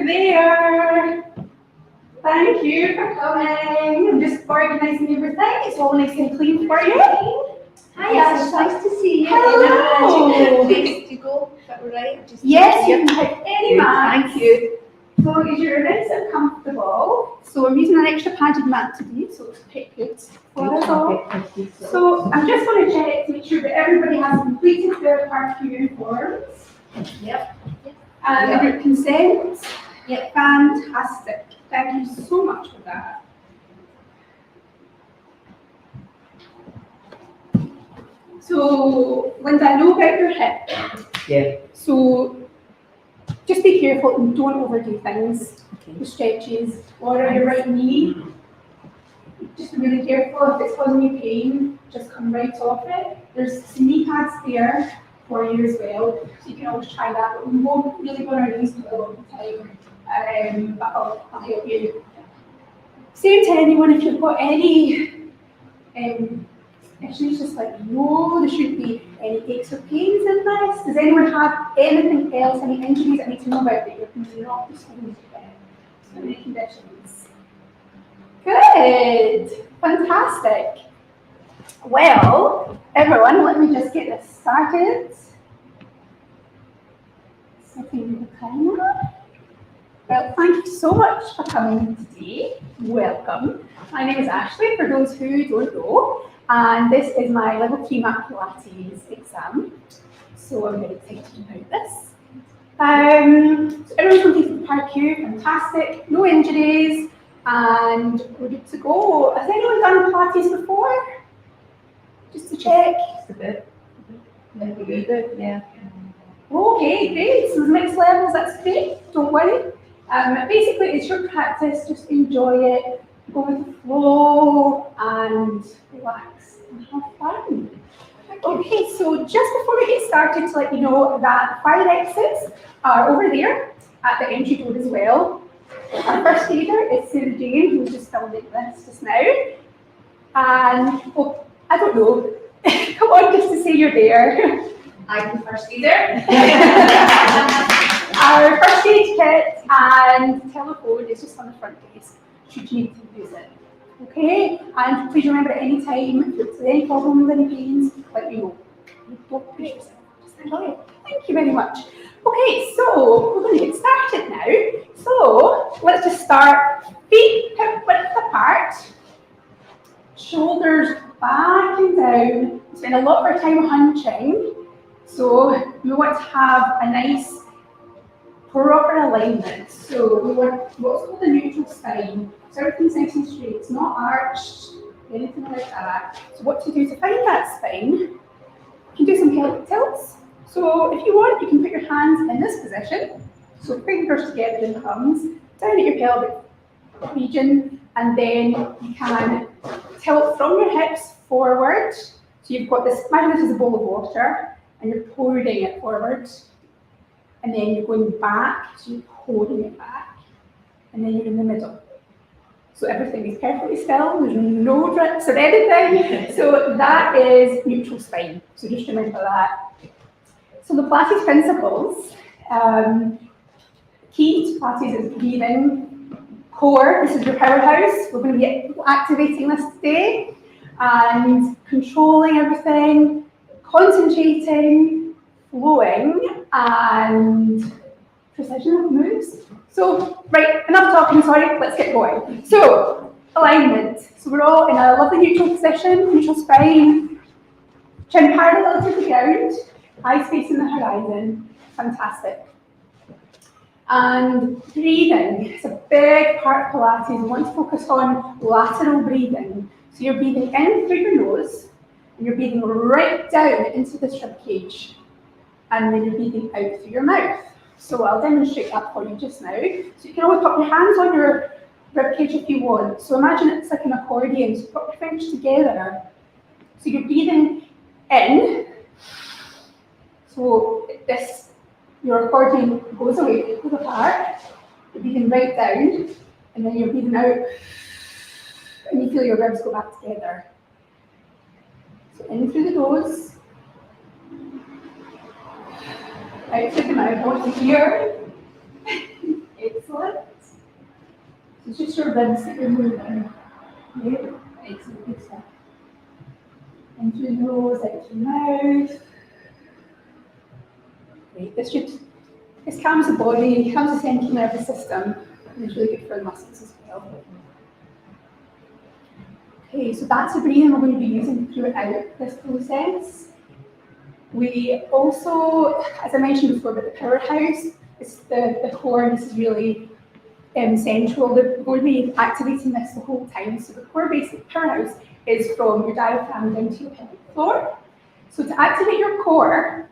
you're there. Thank you for coming. I'm just organising everything. It's all nice and clean for you. Hi, Ash. Nice to see you. Hello. Place to go. Is that right? Just Yes, you can pick any mat. Thank you. As long as you're nice and comfortable. So I'm using an extra padded mat today, so it's quite good for us all. So I'm just going to check to make sure that everybody has completed their parkour forms. Yep. And the group consent. Yep. Fantastic. Thank you so much for that. So, Linda, I know about your hip. Yeah. So, just be careful and don't overdo things. Okay. The stretches or your right knee. Just be really careful. If it's causing you pain, just come right off it. There's some knee pads there for you as well, so you can always try that. But we won't really go on our knees for a long time. But I'll help you. Same to anyone if you've got any issues, just let me know. There shouldn't be any aches or pains in this. Does anyone have anything else, any injuries that I need to know about that you're not responding to? Any conditions? Good, fantastic. Well, everyone, let me just get this started. Setting the timer. Well, thank you so much for coming today. Welcome. My name is Ashley, for those who don't know, and this is my level 3 Mat Pilates exam. So I'm very excited about this. So everyone's completed the parkour, fantastic, no injuries, and we're good to go. Has anyone done Pilates before? Just to check. Just a bit. Maybe good. Yeah. Okay, great. So there's mixed levels, that's great. Don't worry. Basically, it's your practice. Just enjoy it, go with the flow, and relax and have fun. Okay, so just before we get started, to let you know that fire exits are over there at the entry door as well. Our first aider is Sarah Jane, who's just filming this just now. And, oh, I don't know, come on, just to say you're there. I'm the first aider. Our first aid kit and telephone is just on the front desk, should you need to use it. Okay, and please remember at any time, if there's any problems, any pains, let me know. Don't push yourself, just enjoy it. Thank you very much. Okay, so we're going to get started now. So let's just start feet hip width apart, shoulders back and down. We spend a lot of our time hunching, so we want to have a nice proper alignment. So we want what's called a neutral spine. So everything's nice and straight, it's not arched, anything like that. So what to do to find that spine? You can do some pelvic tilts. So if you want, you can put your hands in this position. So fingers together and thumbs, down at your pelvic region, and then you can tilt from your hips forward. So you've got this, imagine this is a bowl of water, and you're pouring it forward. And then you're going back, so you're holding it back, and then you're in the middle. So everything is perfectly still, there's no drips or anything. So that is neutral spine, so just remember that. So the Pilates principles, key to Pilates is breathing, core, this is your powerhouse, we're going to be activating this today, and controlling everything, concentrating, flowing, and precision of moves. So, right, enough talking, sorry, let's get going. So, alignment. So we're all in a lovely neutral position, neutral spine, chin parallel to the ground, eyes facing the horizon. Fantastic. And breathing is a big part of Pilates. We want to focus on lateral breathing. So you're breathing in through your nose, and you're breathing right down into this rib cage. And then you're breathing out through your mouth. So I'll demonstrate that for you just now. So you can always put your hands on your rib cage if you want. So imagine it's like an accordion, so put your fingers together. So you're breathing in. So this, your accordion goes away, it goes apart. You're breathing right down, and then you're breathing out, and you feel your ribs go back together. So in through the nose. Out through the mouth, I want to hear. Excellent. Excellent. So it's just your ribs that you're moving. Yeah, excellent, good stuff. In through the nose, out through the mouth. Great. This calms the body, calms the central nervous system, and it's really good for the muscles as well. Okay, so that's the breathing we're going to be using throughout this process. We also, as I mentioned before, about the powerhouse, it's the core, and this is really central. We're going to be activating this the whole time. So the core basic powerhouse is from your diaphragm down to your pelvic floor. So to activate your core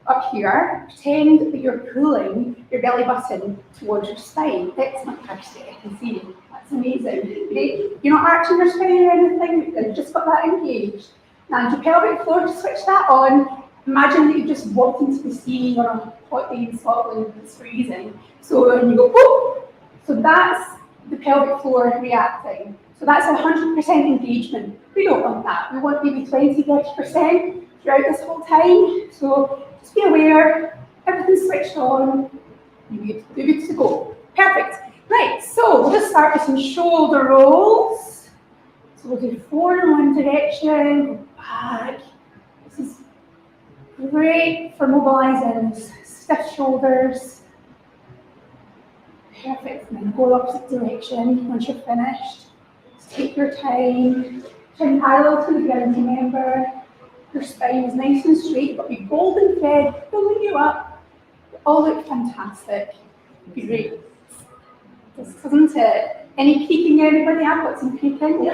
up here, pretend that you're pulling your belly button towards your spine. Excellent, Kirsty, I can see you. That's amazing. Okay. You're not arching your spine or anything, you've just got that engaged. Now your pelvic floor, just switch that on. Imagine that you've just walked into the sea on a hot day in Scotland, it's freezing. So when you go, oh! So that's the pelvic floor reacting. So that's 100% engagement. We don't want that. We want maybe 20-30% throughout this whole time. So just be aware, everything's switched on. You're good to go. Perfect. Right, so we'll just start with some shoulder rolls. So we'll do 4 in one direction, go back. This is great for mobilizing stiff shoulders. Perfect, and then go opposite direction once you're finished. Just take your time, turn parallel to the ground, remember. Your spine is nice and straight, but your golden thread pulling you up. You all look fantastic. Great. This isn't it. Any peeking, anybody? I've got some peeking.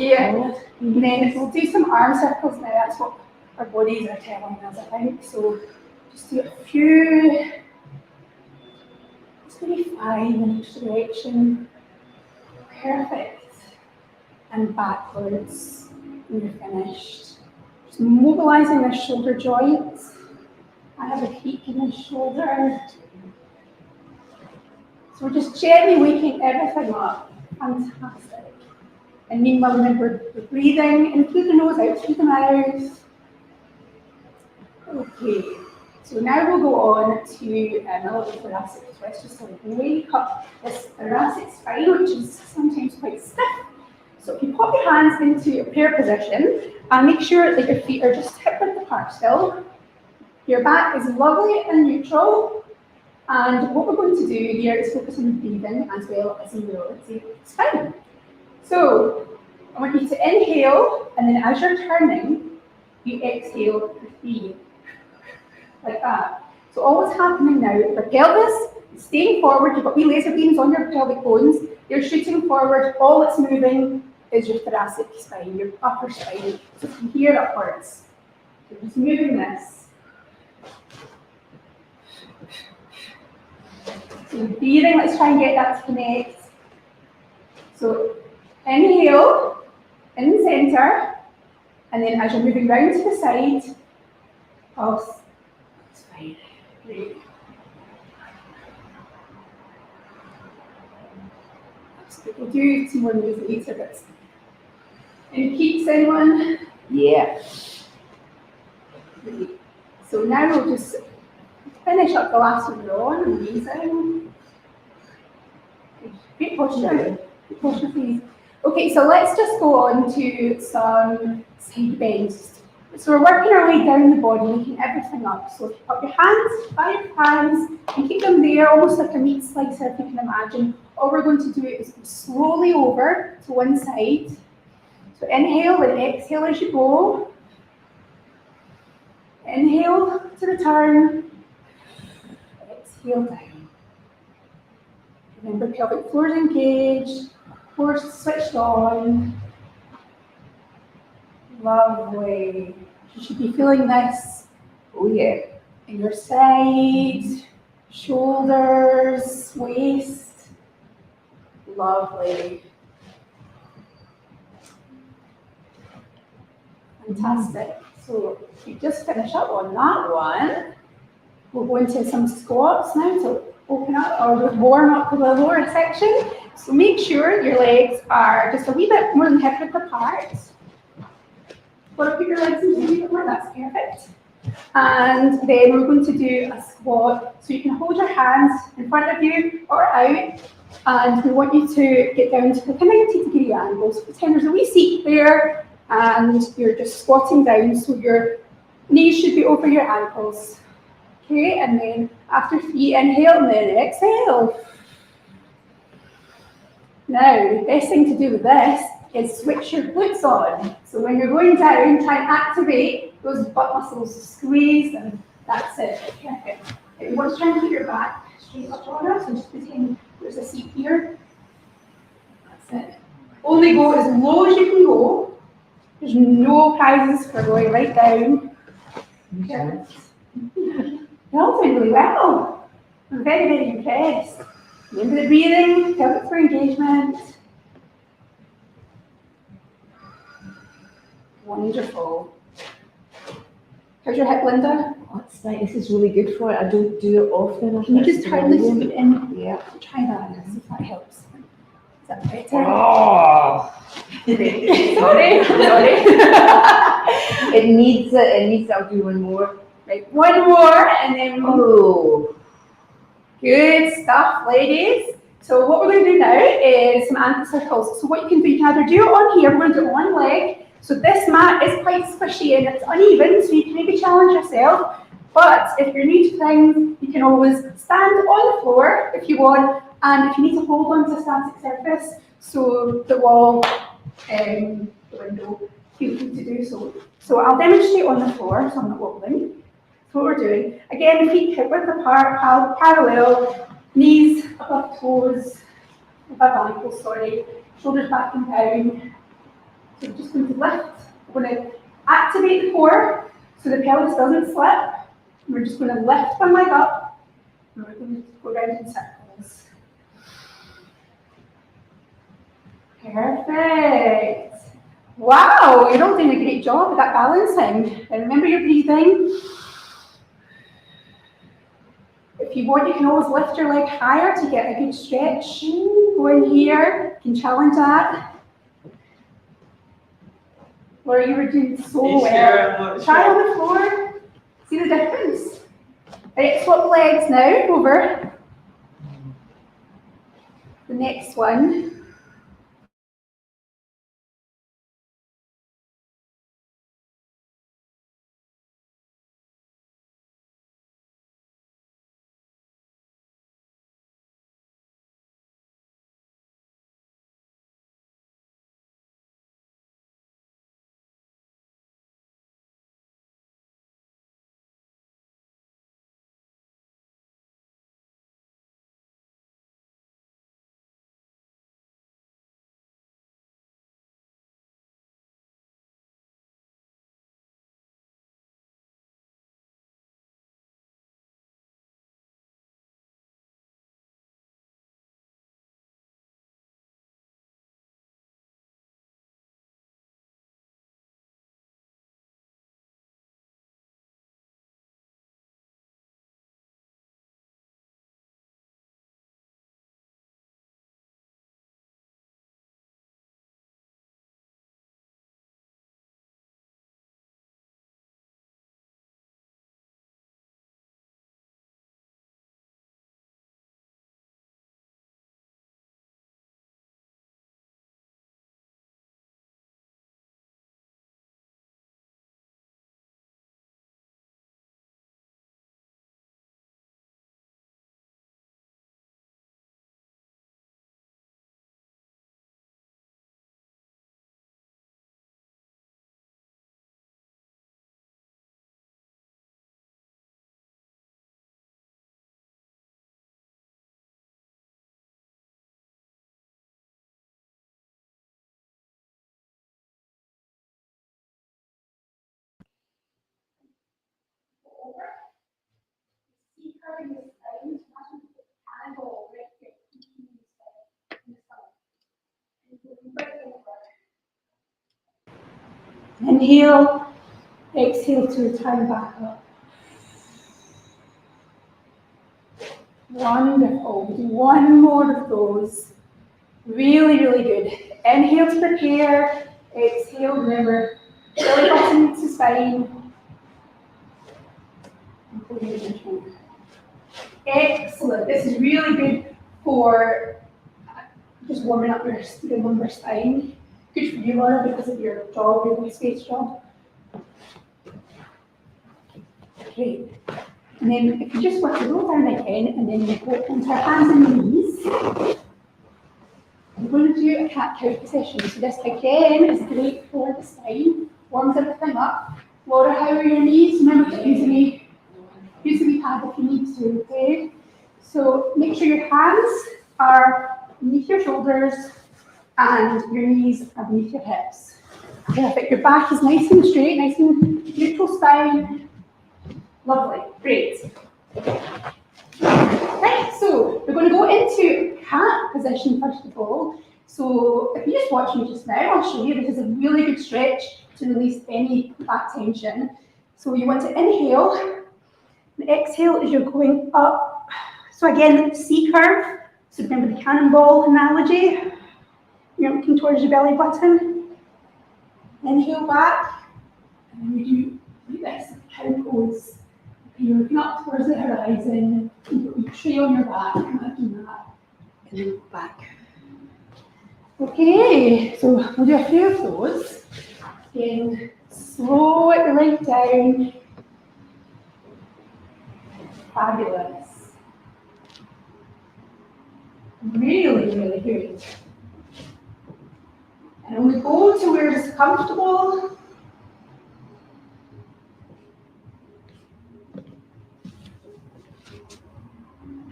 Yeah. And then we'll do some arm circles now. That's what our bodies are telling us, I think. So just do a few. Maybe 5 in each direction. Perfect. And backwards when you're finished. Just mobilizing the shoulder joints. I have a peak in the shoulder. So we're just gently waking everything up. Fantastic. And meanwhile, remember, we're breathing in through the nose, out through the mouth. Okay. So now we'll go on to a little thoracic twist, just to wake up this thoracic spine, which is sometimes quite stiff. So if you pop your hands into a prayer position and make sure that your feet are just hip width apart still. Your back is lovely and neutral. And what we're going to do here is focus on breathing as well as mobility spine. So I want you to inhale, and then as you're turning, you exhale for 3. Like that. So all that's happening now, your pelvis is staying forward, you've got wee laser beams on your pelvic bones, they're shooting forward, all that's moving is your thoracic spine, your upper spine, so from here upwards. So just moving this. So breathing, let's try and get that to connect. So inhale, in the center, and then as you're moving round to the side, pulse. Great. We'll do some more moves later, but any peaks, anyone? Yeah. Great. So now we'll just finish up the last one we're on. Amazing. Great posture. Great posture, please. Okay, so let's just go on to some side bends. So we're working our way down the body, making everything up. So put your hands by your hands and keep them there, almost like a meat slicer, if you can imagine. All we're going to do is go slowly over to one side. So inhale and exhale as you go. Inhale to the turn. Exhale down. Remember, pelvic floor is engaged, core switched on. Lovely. You should be feeling this. Oh yeah. In your side, shoulders, waist. Lovely. Fantastic. So if you just finish up on that one, we'll go into some squats now. So open up or warm up the lower section. So make sure your legs are just a wee bit more than hip width apart. Want to put your legs into a wee bit more? That's perfect. And then we're going to do a squat. So you can hold your hands in front of you or out. And we want you to get down to like a 90-degree angle. So pretend there's a wee seat there and you're just squatting down. So your knees should be over your ankles. Okay, and then after 3, inhale and then exhale. Now, the best thing to do with this is switch your glutes on. So when you're going down, try and activate those butt muscles, squeeze them. That's it. Perfect. If you want to try and keep your back straight up on us, so just pretend there's a seat here. That's it. Only go as low as you can go. There's no prizes for going right down. Perfect. You're all doing really well. I'm very, very impressed. Remember the breathing, pelvic floor engagement. Wonderful. How's your hip, Linda? That's right, this is really good for it. I don't do it often. Can you just turn the foot in? Yeah. Try that, see if that helps. Is that better? Oh! Sorry. It needs it, I'll do one more. Right, one more and then Oh! good stuff, ladies. So what we're going to do now is some ankle circles. So what you can do, you can either do it on here, we're going to do it on one leg. So this mat is quite squishy and it's uneven, so you can maybe challenge yourself. But if you're new to things, you can always stand on the floor if you want, and if you need to hold on to a static surface, so the wall, the window, feel free to do so. So I'll demonstrate on the floor, so I'm not wobbling. So what we're doing, again, feet hip width apart, parallel, knees above toes, above ankles, sorry, shoulders back and down. So we're just going to lift. We're going to activate the core so the pelvis doesn't slip. We're just going to lift one leg up and we're going to go round in circles. Perfect. Wow, you're all doing a great job with that balancing. And remember your breathing. If you want, you can always lift your leg higher to get a good stretch. Go in here, you can challenge that. Laura, you were doing so well. Try on the floor. See the difference? Right, swap legs now over. The next one. Inhale, exhale to return back up. Wonderful. Do one more of those. Really, really good. Inhale to prepare. Exhale, remember, belly button to spine. Excellent. This is really good for just warming up your lumbar spine. Good for you, Laura, because of your job, your waist space job. Great. And then if you just want to roll down again, and then you go onto our hands and knees. We're going to do a cat-cow position. So this again is great for the spine, warms everything up. Laura, how are your knees? Remember to use the pad if you need to, okay? So make sure your hands are beneath your shoulders and your knees are beneath your hips. Perfect. Your back is nice and straight, nice and neutral spine. Lovely. Great. Right, so we're going to go into cat position first of all. So if you just watch me just now, I'll show you. This is a really good stretch to release any back tension. So you want to inhale and exhale as you're going up. So again, C curve. So remember the cannonball analogy. You're looking towards your belly button. Inhale back, and then we do like this, cow pose. You're looking up towards the horizon, you put your tray on your back, imagine that, and then back. Okay, so we'll do a few of those. Again, slow it right down. Fabulous. Really, really good. And when we go to where it's comfortable,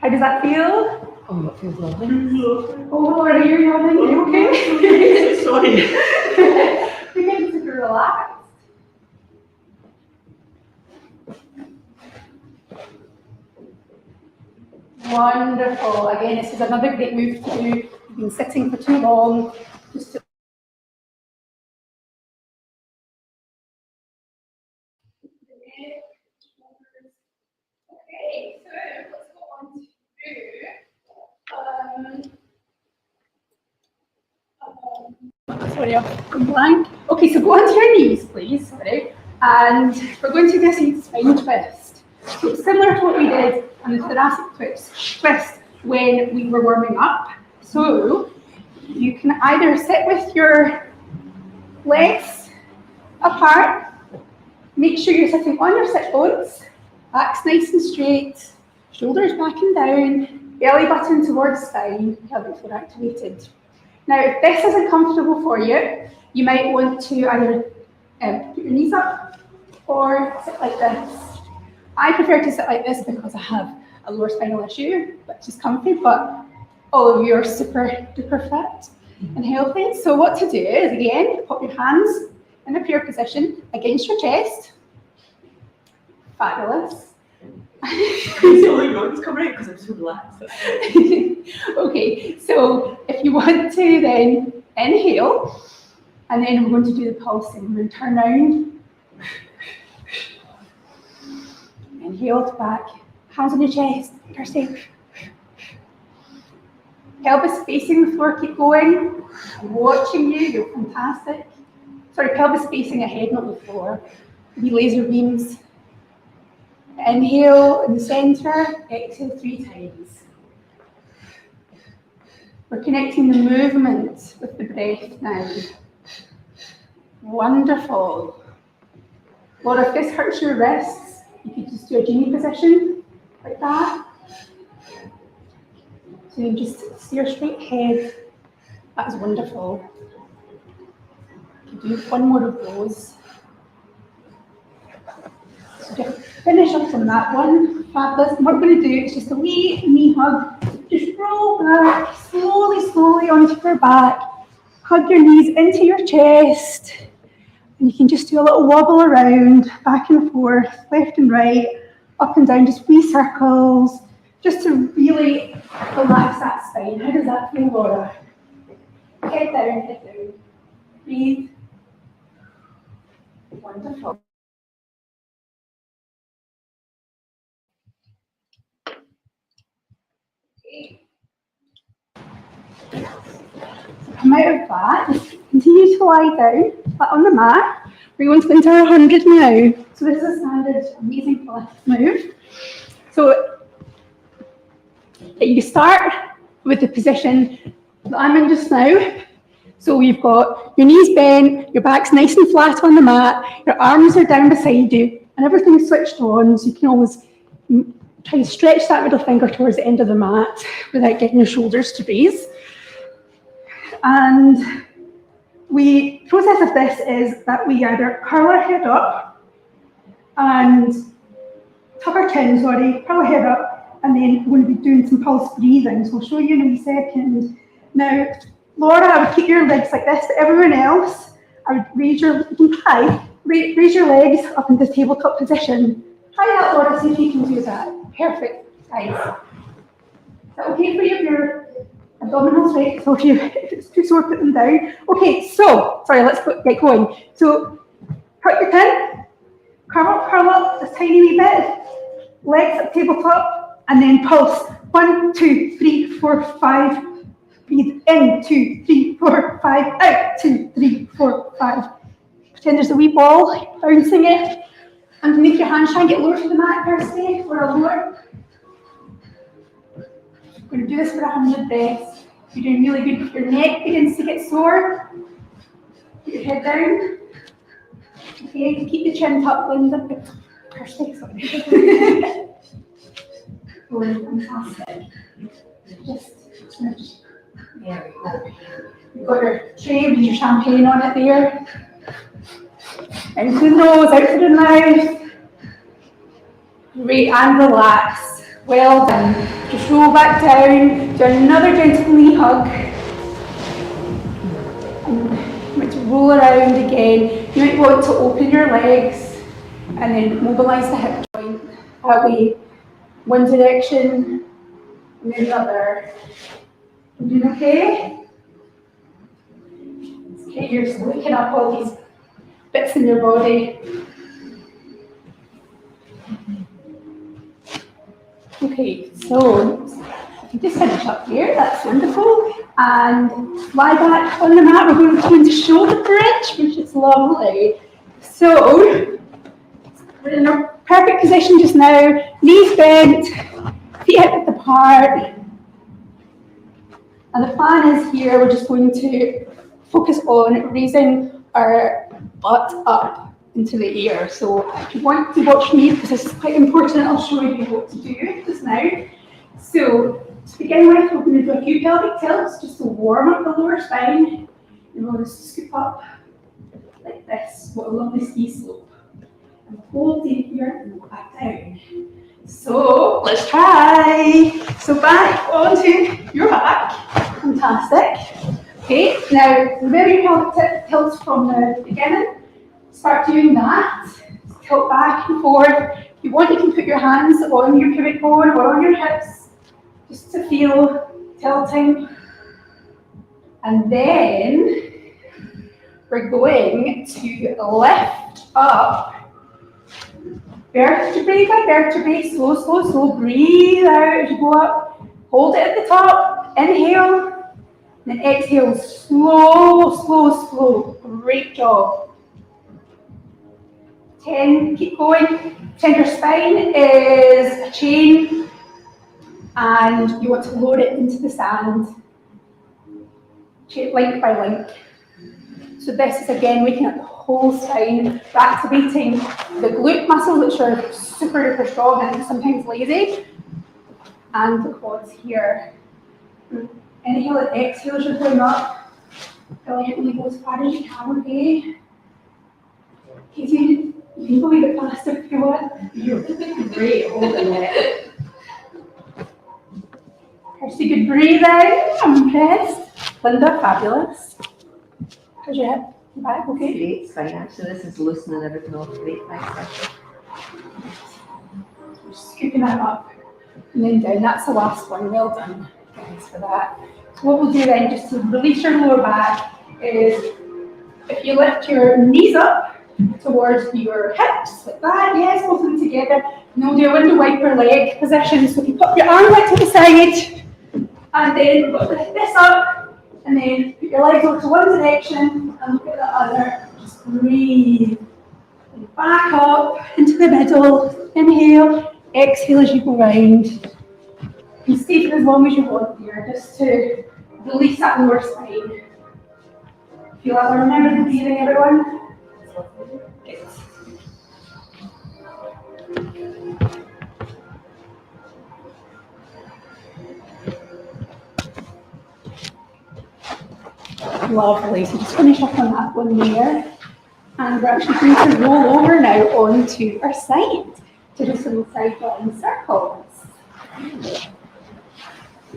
how does that feel? Oh, it feels lovely. Oh, Laura, you're yawning. Are you okay? Sorry. You're getting super relaxed. Wonderful. Again, this is another great move to do. You've been sitting for too long. Just to okay, so let's go on to sorry, I'm blank. Okay, so go onto your knees, please. Sorry. And we're going to do this spine twist. So similar to what we did on the thoracic twist when we were warming up. So you can either sit with your legs apart, make sure you're sitting on your sit bones, back's nice and straight, shoulders back and down, belly button towards spine, pelvic floor activated. Now, if this isn't comfortable for you, you might want to either put your knees up or sit like this. I prefer to sit like this because I have a lower spinal issue, which is comfy, but all of you are super duper fit and healthy. So what to do is, again, put your hands in a prayer position against your chest. Fabulous. It's coming out because I'm so relaxed. Okay, so if you want to then inhale, and then we're going to do the pulsing. We're going to turn around. Inhale to back, hands on your chest, pursing. Pelvis facing the floor, keep going. I'm watching you, you're fantastic. Sorry, pelvis facing ahead, not the floor. Be laser beams. Inhale in the center, exhale 3 times. We're connecting the movement with the breath now. Wonderful. Or if this hurts your wrists, you could just do a genie position, like that. So you just steer straight ahead. That's wonderful. You can do one more of those. So just finish up on that one. Fabulous. And what we're going to do is just a wee knee hug. Just roll back, slowly onto your back. Hug your knees into your chest. And you can just do a little wobble around, back and forth, left and right, up and down, just wee circles, just to really relax that spine. How does that feel, Laura? Head down. Breathe. Wonderful. Okay. So come out of that, just continue to lie down. flat on the mat. We're going to go into our 100 now. So this is a standard amazing Pilates move. So you start with the position that I'm in just now. So you've got your knees bent, your back's nice and flat on the mat, your arms are down beside you, and everything's switched on, so you can always try to stretch that middle finger towards the end of the mat without getting your shoulders to raise. And the process of this is that we either curl our head up and tuck our chin, curl our head up, and then we're going to be doing some pulse breathing. So I'll show you in a second. Now, Laura, I would keep your legs like this, but everyone else, I would raise your legs up into tabletop position. Try that, Laura, see if you can do that. Perfect, guys. Is that okay for you? Your abdominals, right? So if it's too sore, put them down. Okay, so, sorry, let's get going. So, cut your chin, curl up this tiny wee bit, legs up tabletop, and then pulse. 1, 2, 3, 4, 5. Breathe in, 2, 3, 4, 5, out, 2, 3, 4, 5. Pretend there's a wee ball, bouncing it. Underneath your hands, try and get lower to the mat, Kirsty, or lower. We're going to do this for 100 breaths. You're doing really good. If your neck begins to get sore, put your head down. Okay, keep the chin tucked, Linda. Kirsty, sorry. Oh, fantastic. Just smooch. There we go. You've got your tray with your champagne on it there. In through the nose, out through the mouth. Great, and relax. Well done. Just roll back down. Do another gentle knee hug. And you might roll around again. You might want to open your legs and then mobilise the hip joint. That way, one direction and then the other. You doing okay? Okay, you're waking up all these bits in your body. Okay, so you just finish up here, that's wonderful. And lie back on the mat, we're going to go into shoulder bridge, which is lovely. So, we're in a perfect position just now, knees bent, feet hip width apart. And the plan is here, we're just going to focus on raising our butt up into the air. So if you want to watch me, because this is quite important, I'll show you what to do just now. So to begin with, we're going to do a few pelvic tilts just to warm up the lower spine. And we're going to scoop up like this. What a lovely ski slope. And hold in here and go back down. So let's try. So back onto your back. Fantastic. Okay, now remember your pelvic tilts from the beginning. Start doing that. Tilt back and forward. If you want, you can put your hands on your pubic bone or on your hips just to feel tilting. And then we're going to lift up vertebrae by vertebrae, slow, slow, slow. Breathe out as you go up. Hold it at the top. Inhale. And then exhale. Slow, slow, slow. Great job. 10. Keep going. Center spine is a chain. And you want to lower it into the sand. Link by link. So this is again waking up the whole spine, activating the glute muscles, which are super duper strong and sometimes lazy, and the quads here. Inhale and exhale as you're going up. Brilliantly go as far as you can, okay? Okay, so you can go a bit faster if you want. You're doing great holding it. Kirsty, good breathe out. I'm impressed. Linda, fabulous. How's your hip? Your back, okay? Great, it's fine. Actually, this is loosening everything off. Great, thanks. Scooping that up and then down. That's the last one. Well done, guys, for that. So what we'll do then, just to release your lower back, is if you lift your knees up towards your hips, like that, yes, both of them together. And we'll do a window wiper leg position. So if you put your arm out to the side, and then lift this up, and then put your legs over to one direction and look at the other. Just breathe. And back up into the middle. Inhale, exhale as you go round. You stay for as long as you want here, just to release that lower spine. Feel that? Remember the breathing, everyone? Good. Lovely. So just finish up on that one there. And we're actually going to roll over now onto our side to do some side lying circles.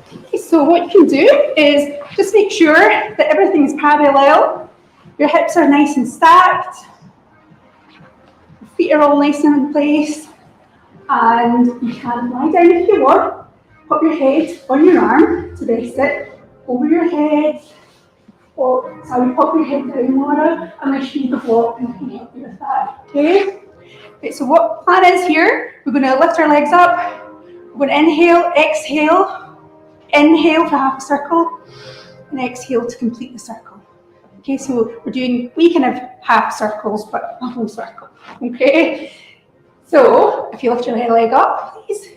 Okay, so what you can do is just make sure that everything is parallel. Your hips are nice and stacked. Your feet are all nice and in place. And you can lie down if you want. Put your head on your arm to rest it over your head. Or sorry, pop your head down, Laura, unless you need a block and I can help you with that. Okay? Okay, so what plan is here? We're going to lift our legs up. We're going to inhale, exhale. Inhale for half a circle, and exhale to complete the circle. Okay, so we're doing wee kind of half circles, but a whole circle. Okay? So if you lift your leg up, please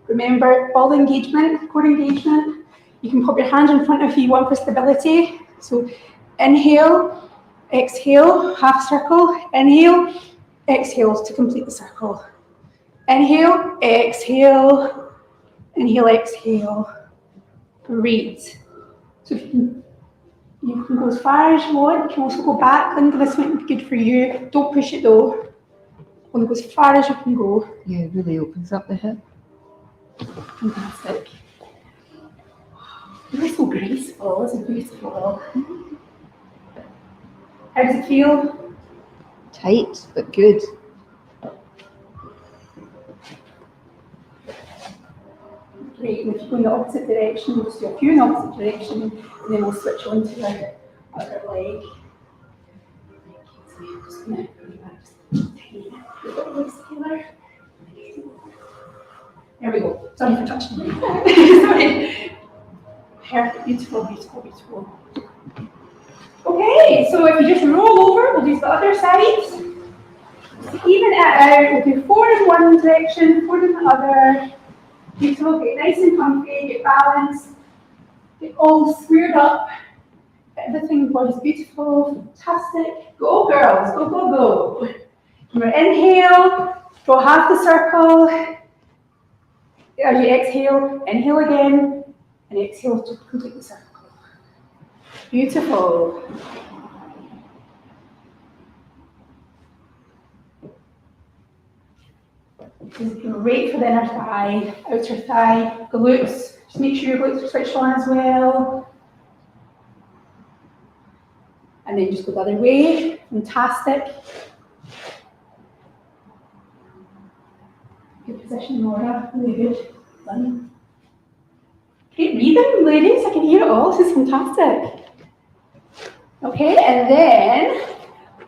remember all engagement, core engagement. You can pop your hands in front if you want for stability. So inhale, exhale, half circle, inhale, exhale to complete the circle. Inhale, exhale, exhale. Great. So if you can go as far as you want. You can also go back. I think this might be good for you. Don't push it though. Want to go as far as you can go. Yeah, it really opens up the hip. Fantastic. You're so graceful. This is beautiful. How does it feel? Tight, but good. Great. And if you go in the opposite direction, we'll just do a few in the opposite direction, and then we'll switch on to the other leg. So I'm just going to bring that just tiny bit of legs together. There we go. Sorry for touching me. Sorry. Perfect. Beautiful, beautiful, beautiful. Okay, so if you just roll over, we'll do the other side. So even it out, we'll do 4 in one direction, 4 in the other. Beautiful, get nice and comfy, get balanced, get all squared up. Everything body's beautiful, fantastic. Go girls, go, go, go. Remember, inhale, draw half the circle. As you exhale, inhale again, and exhale to complete the circle. Beautiful. This is great for the inner thigh, outer thigh, glutes. Just make sure your glutes are switched on as well. And then just go the other way. Fantastic. Good position, Laura. Really good. Done. Great breathing, ladies. I can hear it all. This is fantastic. Okay, and then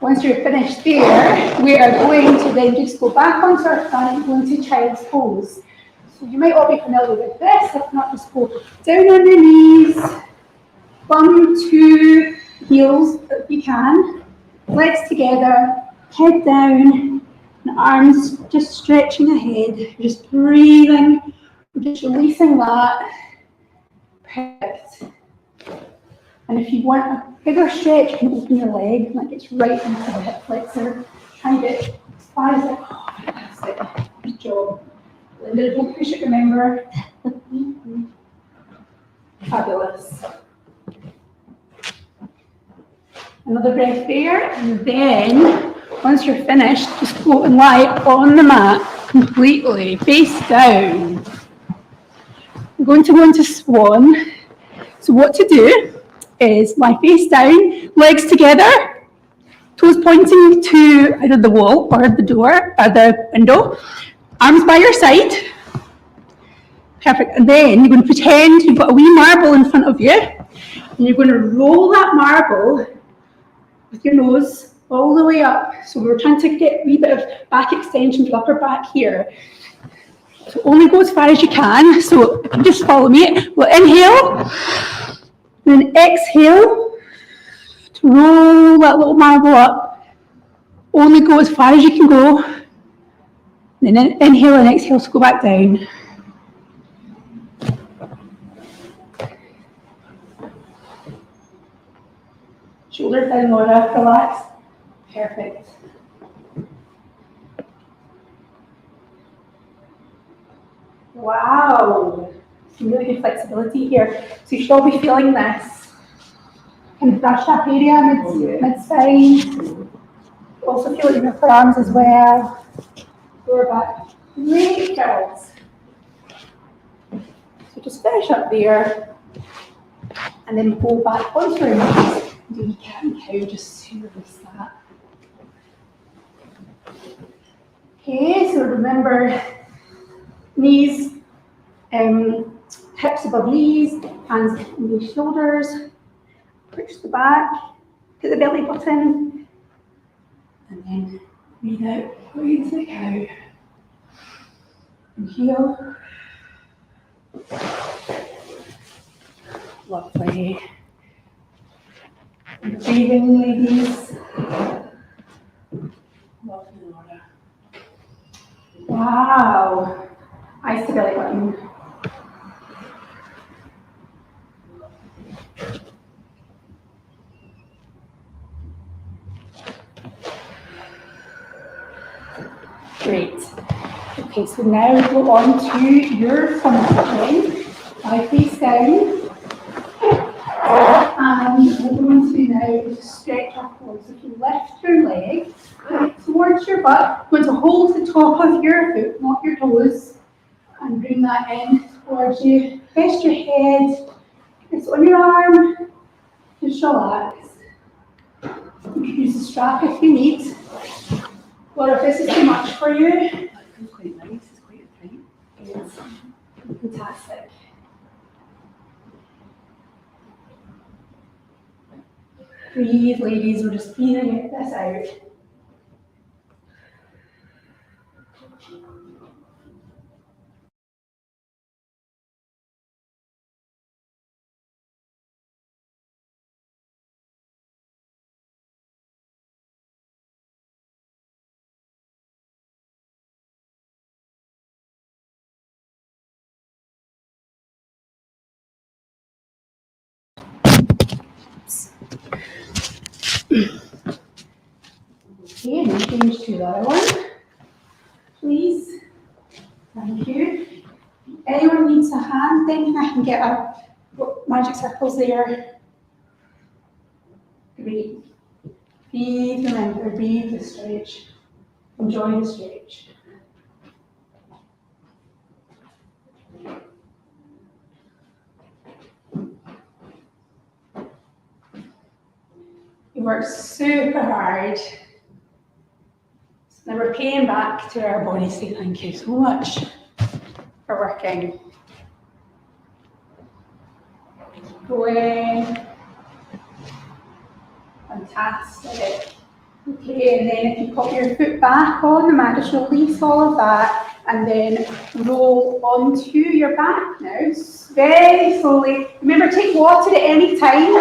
once you're finished there, we are going to then just go back onto our front and go into child's pose. So you might all be familiar with this. If not, just go down on your knees, bum to heels if you can, legs together, head down, and arms just stretching ahead. You're just breathing, just releasing that. Perfect. And if you want a bigger stretch, you can open your leg, and that gets right into the hip flexor. Try and get as far as it. Oh, fantastic. Good job. Linda, don't push it, remember. Fabulous. Another breath there, and then once you're finished, just go and lie on the mat completely, face down. I'm going to go into swan. So what to do is lie face down, legs together, toes pointing to either the wall or the door or the window, arms by your side. Perfect. And then you're going to pretend you've got a wee marble in front of you, and you're going to roll that marble with your nose all the way up. So we're trying to get a wee bit of back extension to the upper back here. So only go as far as you can. So if you just follow me, we'll inhale, then exhale to roll that little marble up Only go as far as you can go. Then inhale and exhale to go back down. Shoulders down, Laura, relax. Perfect. Wow, some really good flexibility here. So you should all be feeling this. Kind of brush up area, mid-spine. Also feel it in your forearms as well. Lower back. Great girls. So just finish up there. And then go back onto your knees. Do your cat and cow just to release that. Okay, so remember knees, hips above knees, hands on the shoulders, push the back, put the belly button, and then breathe out, go into the cow. Inhale. Lovely. Breathing, ladies. Lovely, Laura. Wow. Eyes to belly button. Great. Okay, so now we go on to your front leg. Lie face down. And what we're going to do now is stretch our core. So if you lift your leg towards your butt, you're going to hold the top of your foot, not your toes, and bring that in towards you. Rest your head. It's on your arm. Just relax. You can use the strap if you need. Or if this is too much for you. That feels quite nice. It's quite tight. It's fantastic. Breathe, ladies. We're just breathing this out. Okay, and then change to the other one, please. Thank you. Anyone needs a hand, then I can get our magic circles there. Great. Breathe, remember, breathe the stretch. Enjoy the stretch. We work super hard. Now we're paying back to our body, say thank you so much for working. Going. Fantastic. Okay, and then if you put your foot back on the mat, just release all of that, and then roll onto your back now, very slowly. Remember, take water at any time.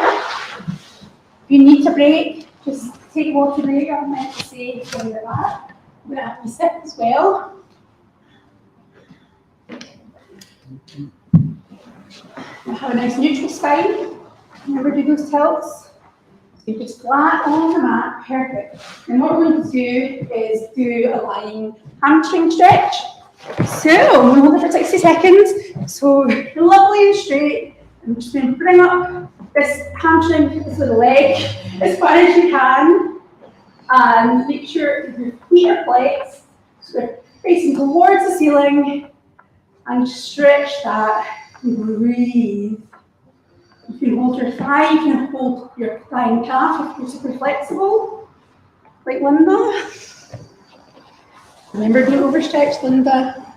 If you need to break, just take water break. I'm meant to say when you're back. I'm going to have you sit as well. Now have a nice neutral spine. Remember, do those tilts. So you're just flat on the mat, perfect. And what we're going to do is do a lying hamstring stretch. So I'm going to hold it for 60 seconds. So you're lovely and straight. I'm just going to bring up this hamstring, this little leg, as far as you can. And make sure your feet are flexed. So they're facing towards the ceiling. And stretch that and breathe. You can hold your thigh, you can hold your thigh and calf if you're super flexible, like Linda. Remember, don't overstretch, Linda.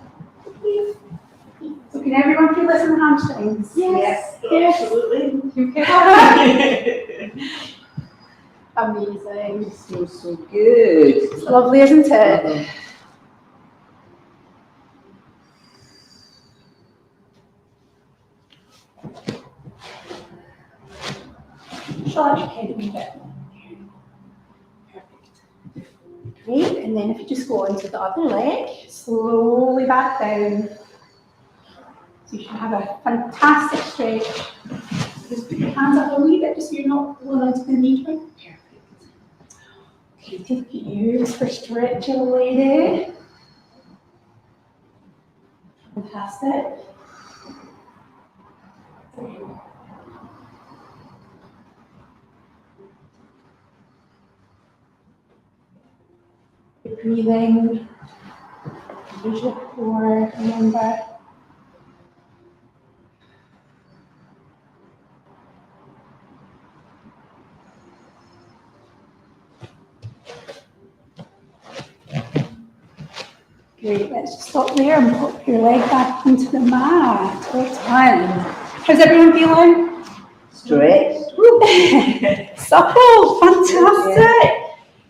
So can everyone feel this in the hamstrings? Yes, Yes. absolutely. Okay. Amazing. So good. It's lovely, isn't it? Shall I your head a wee bit? Perfect. Great, and then if you just go onto the other leg, slowly back down. So you should have a fantastic stretch. Just put your hands up a wee bit just so you're not going onto the knee joint. Perfect. Okay, take a look at you for stretching, lady. Fantastic. Your breathing. Use your core, remember. Great, let's just stop there and pop your leg back into the mat. Well done. How's everyone feeling? Stretched. Supple, fantastic.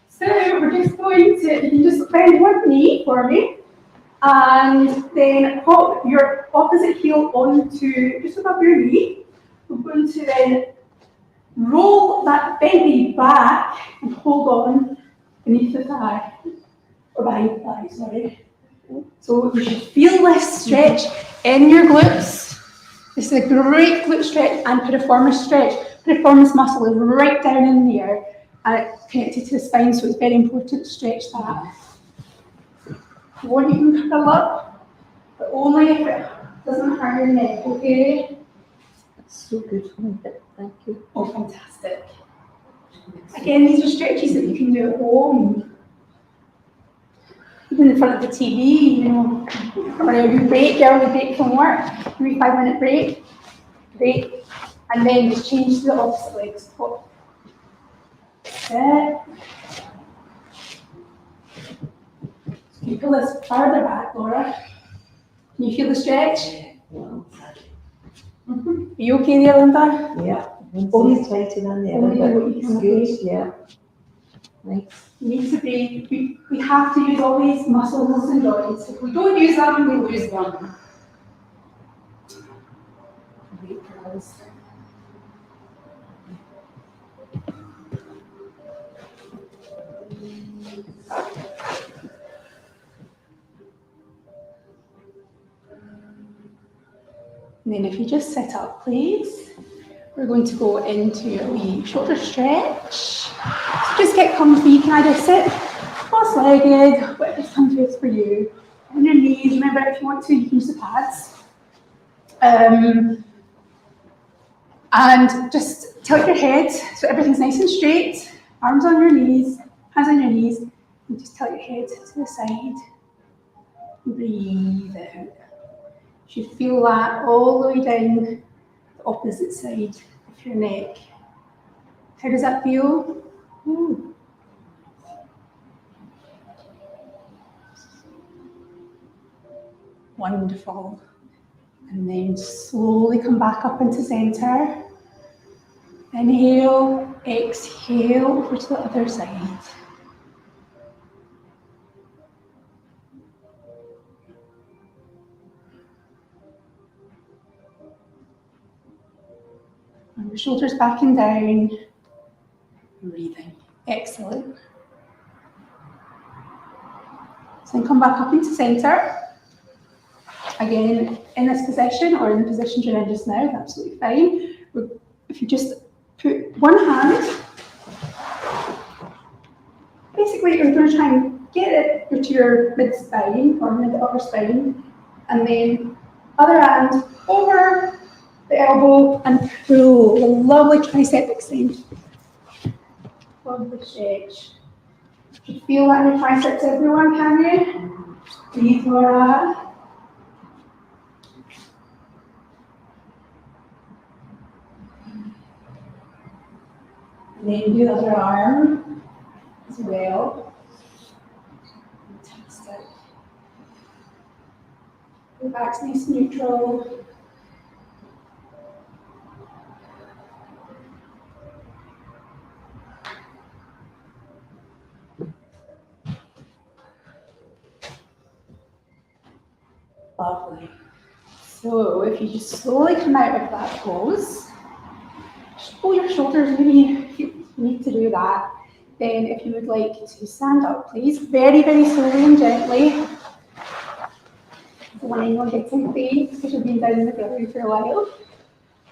So we're just going to, you can just bend one knee for me and then pop your opposite heel onto just above your knee. We're going to then roll that bent knee back and hold on beneath the thigh, or behind the thigh, sorry. So you should feel this stretch in your glutes. This is a great glute stretch and piriformis stretch. Piriformis muscle is right down in there and it's connected to the spine, so it's very important to stretch that. If you want, you can curl up, but only if it doesn't hurt your neck, okay? That's so good for me, thank you. Oh, fantastic. Again, these are stretches that you can do at home. Even in front of the TV, you know, or you break, early break from work, maybe 5-minute break, and then just change to the opposite leg. So, sit. Can you pull this farther back, Laura? Can you feel the stretch? Are you okay there, Linda? Yeah, one's tighter than the other, but it's good, yeah. Nice. You need to breathe. We have to use all these muscles and joints. If we don't use them, we lose them. Great girls. And then if you just sit up, please. We're going to go into a wee shoulder stretch. So just get comfy. You can either sit cross-legged, whatever's comfiest for you. On your knees. Remember, if you want to, you can use the pads. And just tilt your head so everything's nice and straight. Arms on your knees, hands on your knees, and just tilt your head to the side. Breathe out. You should feel that all the way down the opposite side of your neck. How does that feel? Ooh. Wonderful. And then slowly come back up into center. Inhale, exhale over to the other side. And your shoulders back and down. Breathing. Excellent. So then come back up into center. Again, in this position or in the position you're in just now, that's absolutely fine. If you just put one hand, basically you're going to try and get it to your mid-spine or mid-upper spine, and then other hand over the elbow and pull. A lovely tricep extension. Lovely stretch. You feel that in your triceps, everyone, can you? Breathe, Laura. And then do the other arm as well. Fantastic. Your back's nice and neutral. Lovely. So if you just slowly come out of that pose, just pull your shoulders, maybe you need to do that. Then if you would like to stand up, please, very, very slowly and gently. Line will get some pain because you've been down in the belly for a while.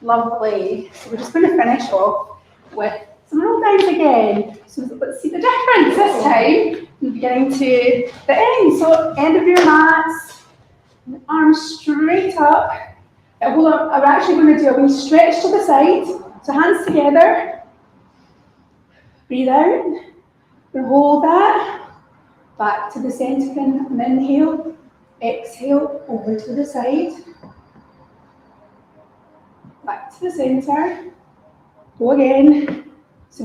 Lovely. So we're just going to finish off with some roll downs again. So let's see the difference this time. We're getting to the end. So end of your mats, arms straight up. I'm actually going to do a wee stretch to the side. So hands together. Breathe out. We'll hold that. Back to the centre and inhale. Exhale over to the side. Back to the centre. Go again. So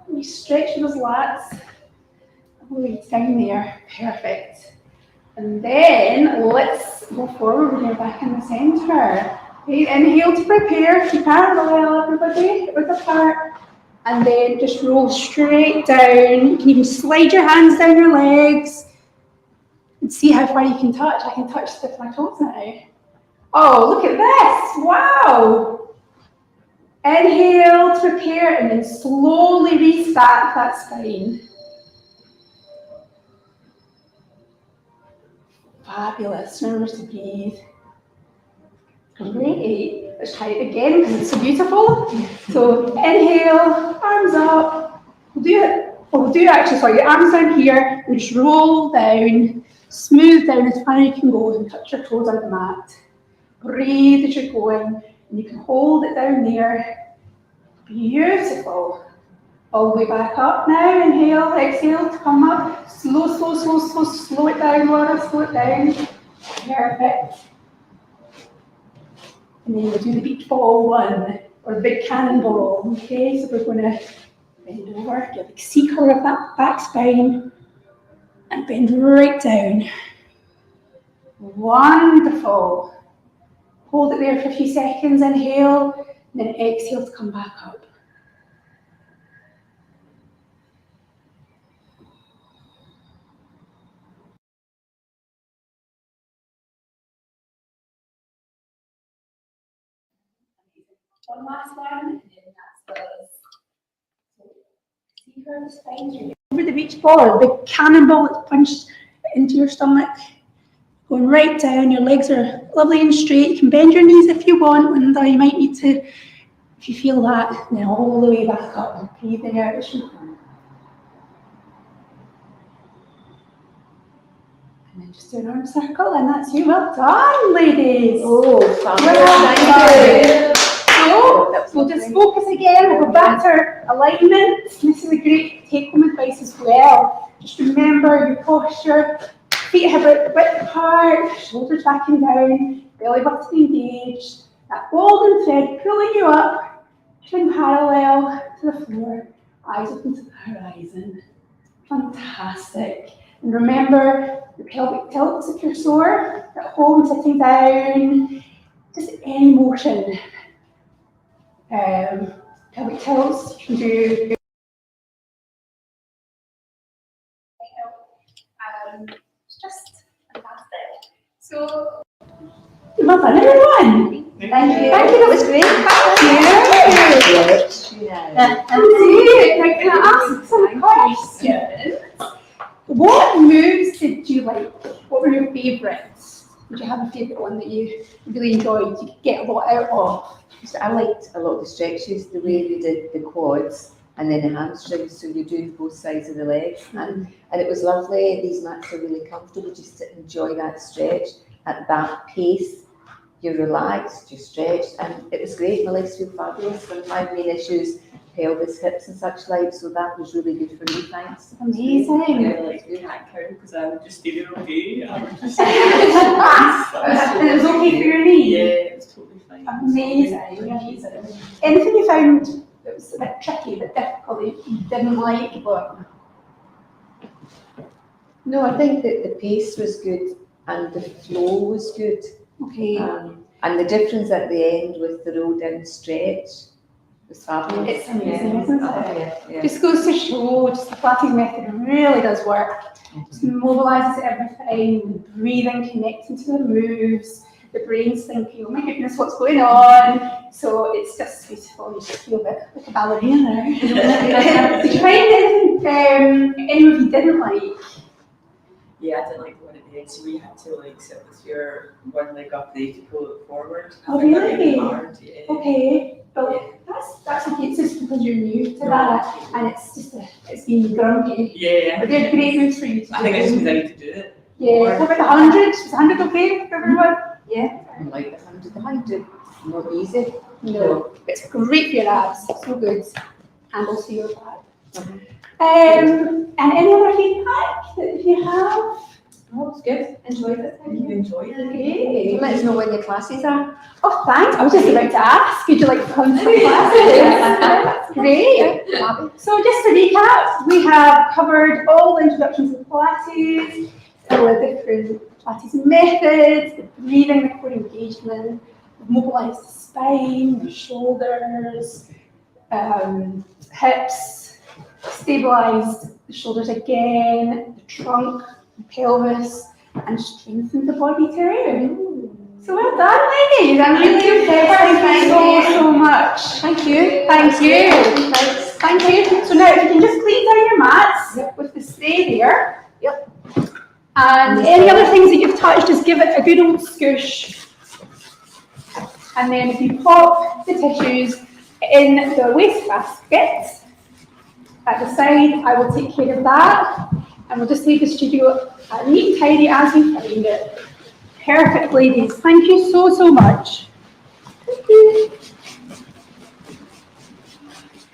we stretch those lats. Wait down there. Perfect. And then let's go forward when you're back in the centre. Okay, inhale to prepare. Keep parallel, everybody, with the part. And then just roll straight down. You can even slide your hands down your legs and see how far you can touch. I can touch with my toes now. Oh, look at this. Wow. Inhale to prepare and then slowly restack that spine. Fabulous. Remember to breathe. Great. Let's try it again because it's so beautiful. So inhale, arms up. We'll do the arms down here and just roll down, smooth down as far as you can go and touch your toes on the mat. Breathe as you're going and you can hold it down there. Beautiful. All the way back up now. Inhale, exhale to come up. Slow it down, Laura, slow it down. Perfect. And then we'll do the beach ball one, or the big cannonball. Okay, so we're going to bend over, get a big C curve of that back spine, and bend right down. Wonderful. Hold it there for a few seconds, inhale, and then exhale to come back up. One last one, and then that's the C curve of the spine. Over the beach ball, a big cannonball that's punched into your stomach. Going right down, your legs are lovely and straight. You can bend your knees if you want, and you might need to, if you feel that, then all the way back up. Breathing out as you can. And then just do an arm circle, and that's you. Well done, ladies. Oh, fabulous. Well done. So we'll just focus again. We'll go back to our alignment. This is a great take-home advice as well. Just remember your posture. Feet hip width apart, shoulders back and down, belly button engaged. That golden thread pulling you up, chin parallel to the floor, eyes open to the horizon. Fantastic. And remember, the pelvic tilts if you're sore, at home sitting down, just any motion. Pelvic tilts, you can do. It's just fantastic. So, well done, everyone. Thank you. That was great. Thank you. Now, can I ask some questions? What moves did you like? What were your favourites? Did you have a favourite one that you really enjoyed? You could get a lot out of? So I liked a lot of the stretches, the way we did the quads and then the hamstrings, so you're doing both sides of the legs. And it was lovely. These mats are really comfortable just to enjoy that stretch at that pace. You're relaxed, you're stretched, and it was great. My legs feel fabulous. One of my main issues, pelvis, hips and such like, so that was really good for me, thanks. Amazing. Yeah, like you can't count because I would just stay there all day. I would just And it was okay for your knee? Yeah, it was totally fine. Amazing. Anything you found that was a bit tricky, a bit difficult, that you didn't like? But... No, I think that the pace was good and the flow was good. Okay. And the difference at the end with the roll down stretch was fabulous. It's amazing, isn't it? Yeah. Just goes to show, just the Pilates method really does work. Just mobilises everything, breathing, connecting to the moves, the brain's thinking, oh my goodness, what's going on? So it's just beautiful. You just feel a bit like a ballerina now. Did you find anything any of you didn't like? Yeah, I didn't like the one at the end, so we had to like sit with your one leg up there to pull it forward. Oh, I think that made it really? hard, yeah. Okay, well, Yeah. that's okay. It's just because you're new to that, and it's been grumpy. Yeah. But they're great moves for you to do. I think I just means I need to do it. Yeah. What about the 100? Is 100 okay for everyone? Yeah. I like the 100, not easy. No, it's great for your abs. So good, and also your back. Mhm. And any other feedback that you have? Oh, it's good. Enjoyed it. Thank You you. enjoyed it? Okay. Let us know when your classes are. Oh, thanks. I was just about to ask. Would you like to come to the classes? Great. So just to recap, we have covered all the introductions to Pilates, all the different Pilates methods, the breathing, the core engagement, we've mobilised the spine, the shoulders, hips, stabilised the shoulders again, the trunk, the pelvis, and strengthened the body too. So well done, ladies. I'm really impressed. Thank you so much. Thank you. Thank you. Thanks. Thank you. So now if you can just clean down your mats with the stay there. Yep. And any other things that you've touched, just give it a good old scoosh. And then if you pop the tissues in the wastebasket at the side, I will take care of that. And we'll just leave the studio neat and tidy as we find it. Perfect, ladies. Thank you so, so much. Thank you.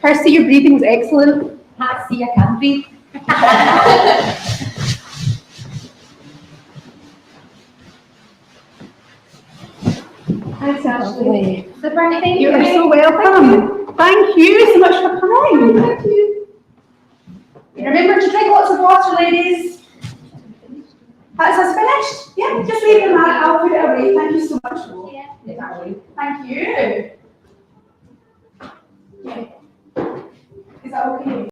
Kirsty, your breathing was excellent. Can't see, I can breathe. Thanks, Ashley. Thank You are so welcome. Thank you so much for coming. Thank you. Remember to drink lots of water, ladies. That's us finished? Yeah, just leave them out. I'll put it away. Thank you so much. Thank you. Yeah. Is that okay?